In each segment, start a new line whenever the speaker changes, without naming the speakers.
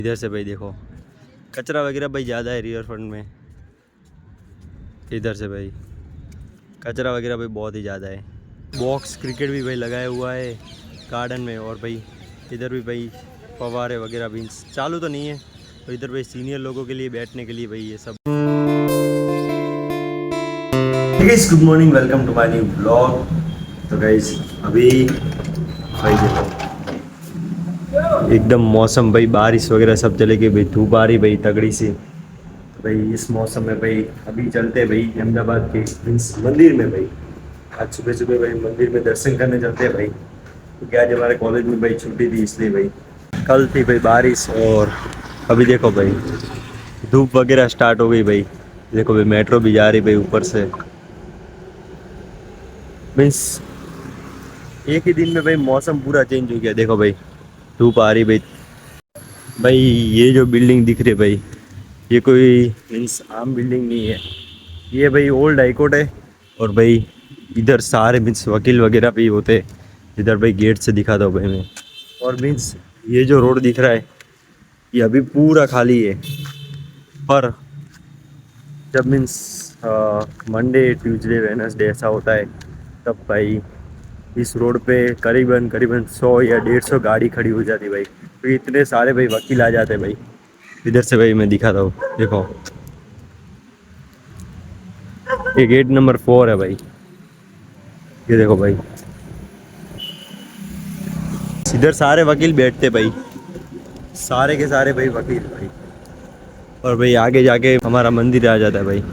इधर से भाई देखो कचरा वगैरह भाई ज़्यादा है रिवर फ्रंट में। इधर से भाई कचरा वगैरह भाई बहुत ही ज़्यादा है। बॉक्स क्रिकेट भी भाई लगाया हुआ है गार्डन में। और भाई इधर भी भाई फव्वारे वगैरह भी चालू तो नहीं है, तो इधर भाई सीनियर लोगों के लिए बैठने के लिए भाई ये सब। Guys good morning, welcome to my new blog. तो गाइस अभी भाई देखो एकदम मौसम भाई बारिश वगैरह सब चले गई भाई, धूप आ रही भाई तगड़ी सी। तो भाई इस मौसम में भाई अभी चलते हैं भाई अहमदाबाद के मंदिर में भाई। आज सुबह सुबह भाई मंदिर में दर्शन करने चलते हैं भाई, क्योंकि आज हमारे कॉलेज में भाई छुट्टी थी इसलिए भाई। कल थी भाई बारिश और अभी देखो भाई धूप वगैरह स्टार्ट हो गई भाई। देखो भाई मेट्रो भी जा रही भाई ऊपर से। मीन्स एक ही दिन में भाई मौसम पूरा चेंज हो गया। देखो भाई धूप आ रही भाई। भाई ये जो बिल्डिंग दिख रही है भाई, ये कोई मीन्स आम बिल्डिंग नहीं है, ये भाई ओल्ड हाई कोर्ट है। और भाई इधर सारे मीन्स वकील वगैरह भी होते हैं। इधर भाई गेट से दिखा दो भाई मैं। और मीन्स ये जो रोड दिख रहा है ये अभी पूरा खाली है, पर जब मीन्स मंडे ट्यूसडे वेडनेसडे ऐसा होता है तब भाई इस रोड पे करीबन करीबन 100 या 150 गाड़ी खड़ी हो जाती है भाई, क्योंकि इतने सारे भाई वकील आ जाते हैं भाई। इधर से भाई मैं दिखाता हूँ, देखो ये गेट नंबर 4 है भाई। ये देखो भाई इधर सारे वकील बैठते भाई, सारे के सारे भाई वकील भाई। और भाई आगे जाके हमारा मंदिर आ जाता है भाई।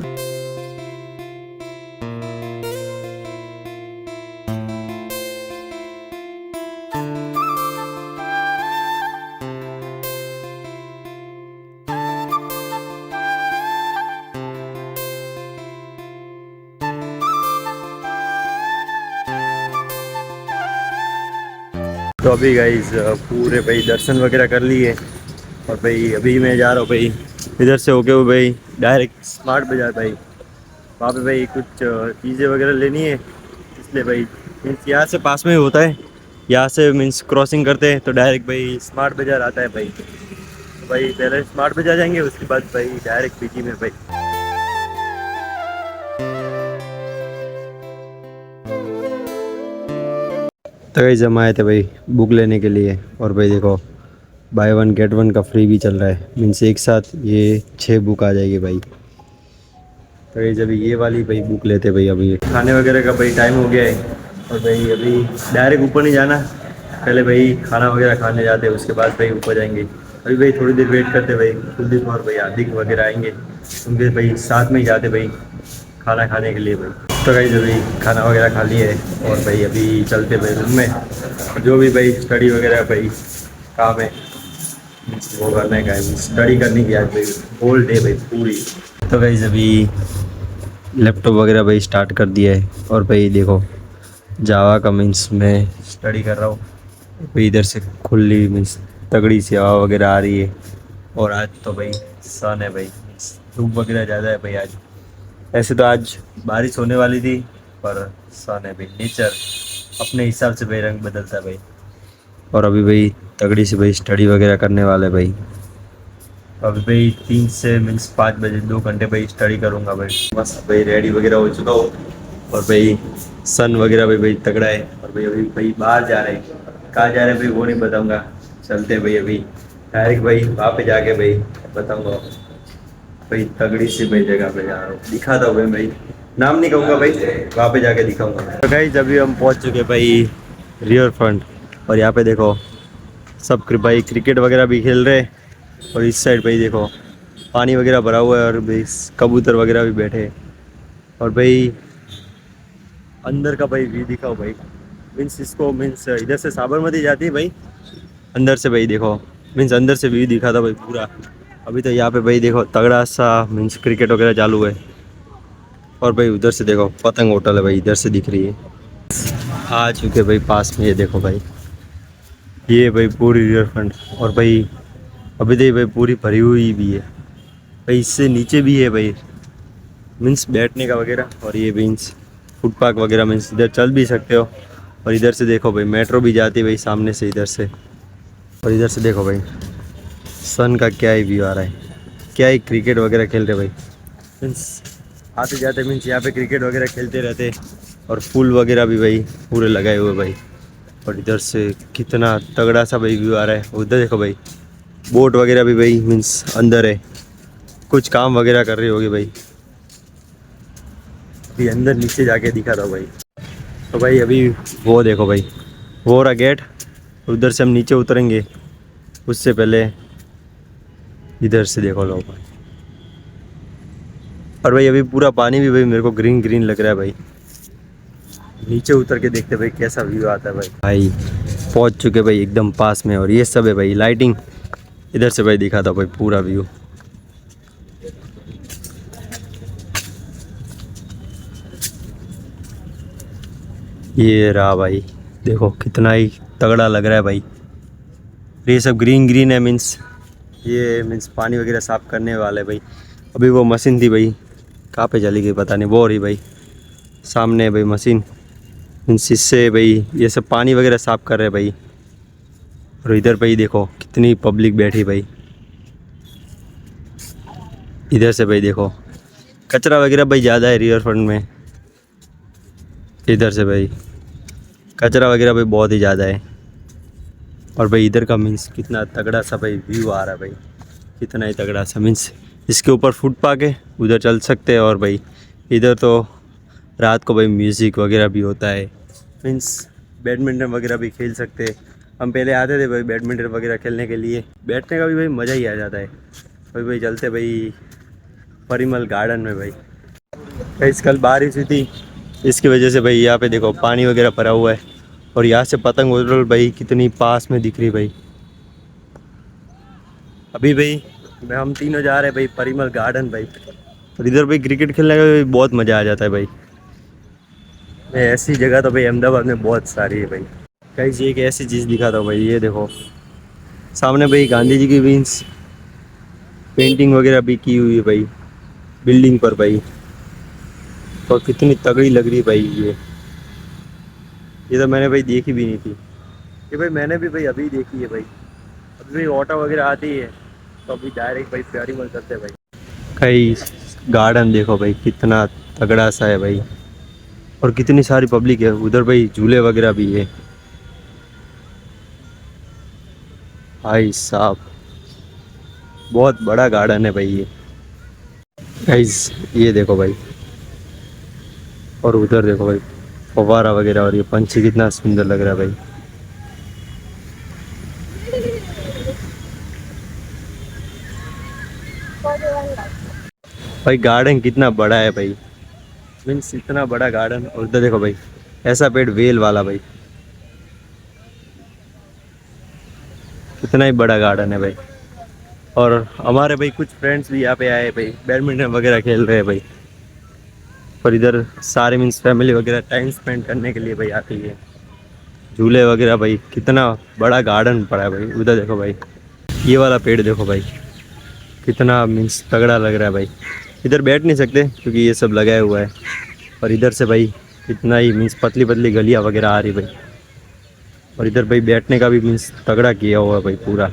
तो अभी गाइज पूरे भाई दर्शन वगैरह कर लिए। और भाई अभी मैं जा रहा हूँ भाई इधर से होके हुए भाई डायरेक्ट स्मार्ट बाज़ार भाई। वहाँ पे भाई कुछ चीज़ें वगैरह लेनी है, इसलिए भाई मीन्स यहाँ से पास में ही होता है। यहाँ से मीन्स क्रॉसिंग करते हैं तो डायरेक्ट भाई स्मार्ट बाज़ार आता है भाई। तो भाई पहले स्मार्ट बाज़ार जाएंगे, उसके बाद भाई डायरेक्ट पीजी में भाई। तो भाई जम आए थे भाई बुक लेने के लिए। और भाई देखो बाय 1 गेट 1 का फ्री भी चल रहा है, मीन्स एक साथ ये 6 बुक आ जाएगी भाई। तो भाई जब ये वाली भाई बुक लेते भाई। अभी खाने वगैरह का भाई टाइम हो गया है, और भाई अभी डायरेक्ट ऊपर नहीं जाना, पहले भाई खाना वगैरह खाने जाते हैं, उसके बाद भाई ऊपर जाएंगे। अभी भाई थोड़ी देर वेट करते भाई, कुलदीप और भाई हार्दिक वगैरह आएंगे, उनके भाई साथ में ही जाते भाई खाना खाने के लिए भाई। तो भाई जब खाना वगैरह खा लिए है और भाई अभी चलते भाई रूम में। जो भी भाई स्टडी वगैरह भाई काम है वो करने का है, स्टडी करने की आज भाई होल डे भाई पूरी। तो भाई अभी लैपटॉप वगैरह भाई स्टार्ट कर दिया है। और भाई देखो जावा का मीन्स मैं स्टडी कर रहा हूँ भाई। इधर से खुली मीन्स तगड़ी सी हवा वगैरह आ रही है। और आज तो भाई सन है भाई, धूप वगैरह ज़्यादा है भाई आज। ऐसे तो आज बारिश होने वाली थी, पर सन है भाई। नेचर अपने हिसाब से भाई रंग बदलता है भाई। और अभी भाई तगड़ी से भाई स्टडी वगैरह करने वाले भाई। अभी भाई 3 से मीन्स 5 बजे 2 घंटे भाई स्टडी करूँगा भाई। बस भाई रेडी वगैरह हो चुका हो। और भाई सन वगैरह भाई तगड़ा है। और भाई अभी भाई बाहर जा रहे हैं, कहाँ जा रहे हैं भाई वो नहीं बताऊँगा। चलते हैं भाई अभी डायरेक्ट भाई वहाँ पे जाके भाई बताऊँगा भाई। तगड़ी सी भाई जगह पे जा रहा हूँ, दिखाता हूँ भाई, नाम नहीं कहूँगा भाई, वहाँ पे जाके दिखाऊँगा। तो गाइस अभी हम पहुँच चुके भाई रिवर फ्रंट। और यहाँ पे देखो सब भाई क्रिकेट वगैरह भी खेल रहे हैं। और इस साइड भाई देखो पानी वगैरह भरा हुआ है, और भाई कबूतर वगैरह भी बैठे हैं। और भाई अंदर का भाई व्यू दिखाओ भाई, मीन्स इसको मीन्स इधर से साबरमती जाती है भाई, अंदर से भाई देखो मीन्स अंदर से व्यू दिखा था भाई पूरा। अभी तो यहाँ पे भाई देखो तगड़ा सा मीन्स क्रिकेट वगैरह चालू है। और भाई उधर से देखो पतंग होटल है भाई, इधर से दिख रही है। आ चुके भाई पास में, ये देखो भाई ये भाई पूरी रिवर फ्रंट। और भाई अभी तो भाई पूरी भरी हुई भी है भाई, इससे नीचे भी है भाई मीन्स बैठने का वगैरह। और ये मीन्स फुटपाथ वगैरह मीन्स इधर चल भी सकते हो। और इधर से देखो भाई मेट्रो भी जाती है भाई सामने से इधर से। और इधर से देखो भाई सन का क्या ही व्यू आ रहा है, क्या ही क्रिकेट वगैरह खेल रहे भाई। मीन्स आते जाते मीन्स यहाँ पे क्रिकेट वगैरह खेलते रहते, और फूल वगैरह भी भाई पूरे लगाए हुए भाई। और इधर से कितना तगड़ा सा भाई व्यू आ रहा है। उधर देखो भाई बोट वगैरह भी भाई मीन्स अंदर है, कुछ काम वगैरह कर रही होगी भाई। अभी अंदर नीचे जाके दिखा था भाई। तो भाई अभी वो देखो भाई, वो रहा गेट, उधर से हम नीचे उतरेंगे। उससे पहले इधर से देखो लो भाई। और भाई अभी पूरा पानी भी भाई मेरे को ग्रीन ग्रीन लग रहा है भाई। नीचे उतर के देखते भाई कैसा व्यू आता है भाई। भाई पहुंच चुके भाई एकदम पास में, और ये सब है भाई लाइटिंग। इधर से भाई दिखा था भाई पूरा व्यू। ये रहा भाई, देखो कितना ही तगड़ा लग रहा है भाई। ये सब ग्रीन ग्रीन है मीन्स, ये मीन्स पानी वगैरह साफ़ करने वाले भाई। अभी वो मशीन थी भाई, कहाँ पे चली गई पता नहीं, वो रही भाई सामने है भाई मशीन। मीन्स इससे भाई ये सब पानी वगैरह साफ़ कर रहे हैं भाई। और इधर भाई देखो कितनी पब्लिक बैठी भाई। इधर से भाई देखो कचरा वगैरह भाई ज़्यादा है रिवर फ्रंट में। इधर से भाई कचरा वगैरह भाई बहुत ही ज़्यादा है। और भाई इधर का मीन्स कितना तगड़ा सा भाई व्यू आ रहा है भाई, कितना ही तगड़ा सा। मीन्स इसके ऊपर फुटपाथ है, उधर चल सकते हैं। और भाई इधर तो रात को भाई म्यूज़िक वगैरह भी होता है, मीन्स बैडमिंटन वगैरह भी खेल सकते हैं। हम पहले आते थे भाई बैडमिंटन वगैरह खेलने के लिए, बैठने का भी भाई मज़ा ही आ जाता है। भाई चलते भाई परिमल गार्डन में भाई। कल बारिश हुई थी, इसकी वजह से भाई यहाँ पे देखो पानी वगैरह भरा हुआ है। और यहाँ से पतंग उड़ रही भाई कितनी पास में दिख रही भाई। अभी भाई हम तीनों जा रहे हैं भाई परिमल गार्डन भाई। और इधर भाई क्रिकेट खेलने का भी बहुत मज़ा आ जाता है भाई। ऐसी जगह तो भाई अहमदाबाद में बहुत सारी है भाई। कहीं एक ऐसी चीज़ दिखा था भाई, ये देखो सामने भाई गांधी जी की मीन्स पेंटिंग वगैरह भी की हुई है भाई बिल्डिंग पर भाई। और कितनी तगड़ी लग रही भाई ये तो मैंने भाई देखी भी नहीं थी। ये भाई मैंने भी भाई अभी देखी है भाई। अभी भाई ऑटो वगैरह आती है तो अभी डायरेक्ट भाई परिमल करते हैं भाई। कई गार्डन देखो भाई कितना तगड़ा सा है भाई। और कितनी सारी पब्लिक है उधर भाई, झूले वगैरह भी है भाई साहब। बहुत बड़ा गार्डन है भाई ये। गाइस ये देखो भाई, और उधर देखो भाई फव्वारा वगैरह, और ये पंछी कितना सुंदर लग रहा है भाई। भाई गार्डन कितना बड़ा है भाई, मीन्स इतना बड़ा गार्डन। और उधर देखो भाई ऐसा पेड़ वेल वाला भाई, कितना ही बड़ा गार्डन है भाई। और हमारे भाई कुछ फ्रेंड्स भी यहाँ पे आए भाई, बैडमिंटन वगैरह खेल रहे हैं भाई। और इधर सारे मीन्स फैमिली वगैरह टाइम स्पेंड करने के लिए भाई आती है। झूले वगैरह भाई, कितना बड़ा गार्डन पड़ा है भाई। उधर देखो भाई ये वाला पेड़ देखो भाई, कितना मीन्स तगड़ा लग रहा है भाई। इधर बैठ नहीं सकते क्योंकि ये सब लगाया हुआ है। और इधर से भाई कितना ही मीन्स पतली पतली गलियाँ वगैरह आ रही भाई। और इधर भाई बैठने का भी मीन्स तगड़ा किया हुआ है भाई पूरा।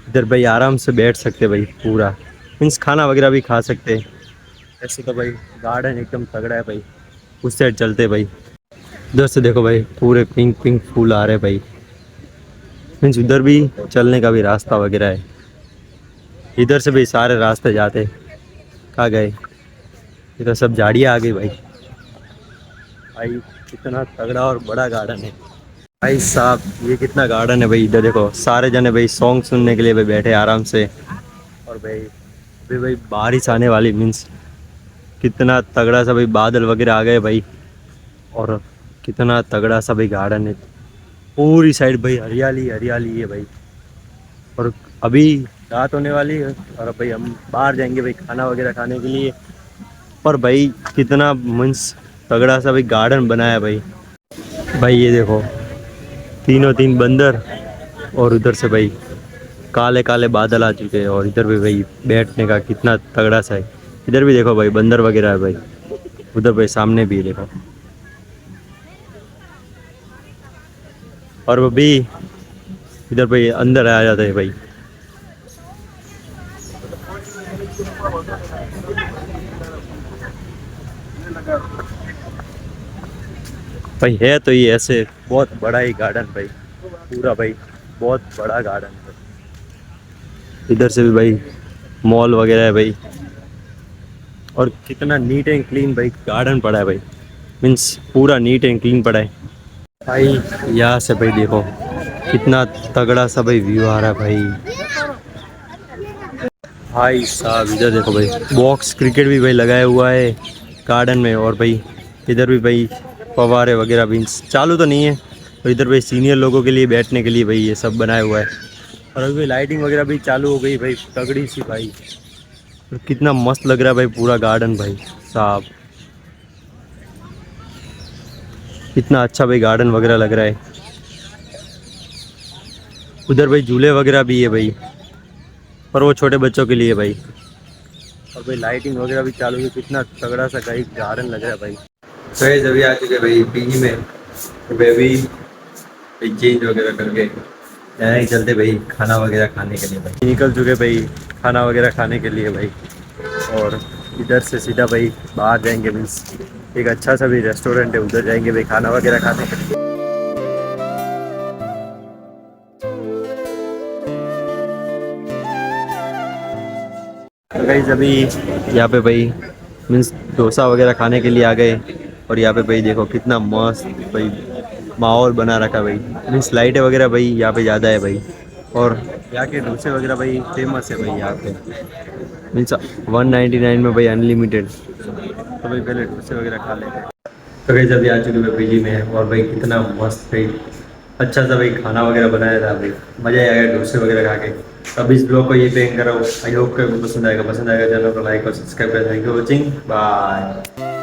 इधर भाई आराम से बैठ सकते भाई पूरा, मीन्स खाना वगैरह भी खा सकते। ऐसे तो भाई गार्डन एकदम तगड़ा है भाई। उस साइड चलते भाई, उधर से देखो भाई पूरे पिंक पिंक फूल आ रहे भाई। मीन्स उधर भी चलने का भी रास्ता वगैरह है। इधर से भाई सारे रास्ते जाते, कहाँ गए, इधर सब झाड़ियाँ आ गई भाई। भाई कितना तगड़ा और बड़ा गार्डन है भाई साहब। ये कितना गार्डन है भाई। इधर देखो सारे जने भाई सॉन्ग सुनने के लिए भाई बैठे आराम से। और भाई अभी भाई बारिश आने वाली, मीन्स कितना तगड़ा सा भाई बादल वगैरह आ गए भाई। और कितना तगड़ा सा भाई गार्डन है, पूरी साइड भाई हरियाली हरियाली है भाई। और अभी रात होने वाली है और अब भाई हम बाहर जाएंगे भाई खाना वगैरह खाने के लिए। पर भाई कितना मीन्स तगड़ा सा भाई गार्डन बनाया भाई। भाई ये देखो तीन बंदर, और उधर से भाई काले काले बादल आ चुके हैं। और इधर भी भाई बैठने का कितना तगड़ा सा है। इधर भी देखो भाई बंदर वगैरह है भाई। उधर भाई सामने भी देखो। और वो भी इधर भाई अंदर आ जाते हैं भाई। भाई है तो ये ऐसे बहुत बड़ा ही गार्डन भाई, पूरा भाई बहुत बड़ा गार्डन है। इधर से भी भाई मॉल वगैरह है भाई, और कितना नीट एंड क्लीन भाई गार्डन पड़ा है भाई, मीन्स पूरा नीट एंड क्लीन पड़ा है भाई। यहाँ से भाई देखो कितना तगड़ा सा भाई व्यू आ रहा है भाई। भाई साहब इधर देखो भाई बॉक्स क्रिकेट भी भाई लगाया हुआ है गार्डन में, और भाई इधर भी भाई फव्वारे वगैरह भी चालू तो नहीं है, और इधर भाई सीनियर लोगों के लिए बैठने के लिए भाई ये सब बनाया हुआ है। और अभी लाइटिंग वगैरह भी चालू हो गई भाई तगड़ी सी भाई, और कितना मस्त लग रहा है भाई पूरा गार्डन भाई साहब, कितना अच्छा भाई गार्डन वगैरह लग रहा है। उधर भाई झूले वगैरह भी है भाई, पर वो छोटे बच्चों के लिए भाई, और भाई लाइटिंग वगैरह भी चालू है, कितना तगड़ा सा कहीं गार्डन लग रहा है भाई। तो ये अभी आ चुके भाई पीजी में, तो अभी चेंज वगैरह करके यहाँ ही चलते भाई खाना वगैरह खाने के लिए भाई, निकल चुके भाई खाना वगैरह खाने के लिए भाई। और इधर से सीधा भाई बाहर जाएंगे, मीन्स एक अच्छा सा भी रेस्टोरेंट है उधर जाएंगे भाई खाना वगैरह खाने के लिए। तो गाइस अभी यहाँ पे भाई मीन्स डोसा वगैरह खाने के लिए आ गए, और यहाँ पे भाई देखो कितना मस्त भाई माहौल बना रखा भाई, मीन्स लाइटें वगैरह भाई यहाँ पे ज़्यादा है भाई, और यहाँ के डोसे वगैरह भाई फेमस है भाई यहाँ पे, मीन्स 199 में भाई अनलिमिटेड। तो भाई पहले डोसे वगैरह खा लेते हैं। तो गाइस अभी आ चुके मैं पीजी में, और भाई कितना मस्त भाई अच्छा सा भाई खाना वगैरह बनाया था भाई, मज़ा आ गया डोसे वगैरह खा के। अब इस ब्लॉग को ये पे करो, आई होप कि आपको पसंद आएगा चैनल को लाइक और सब्सक्राइब कर। Thank you watching, bye.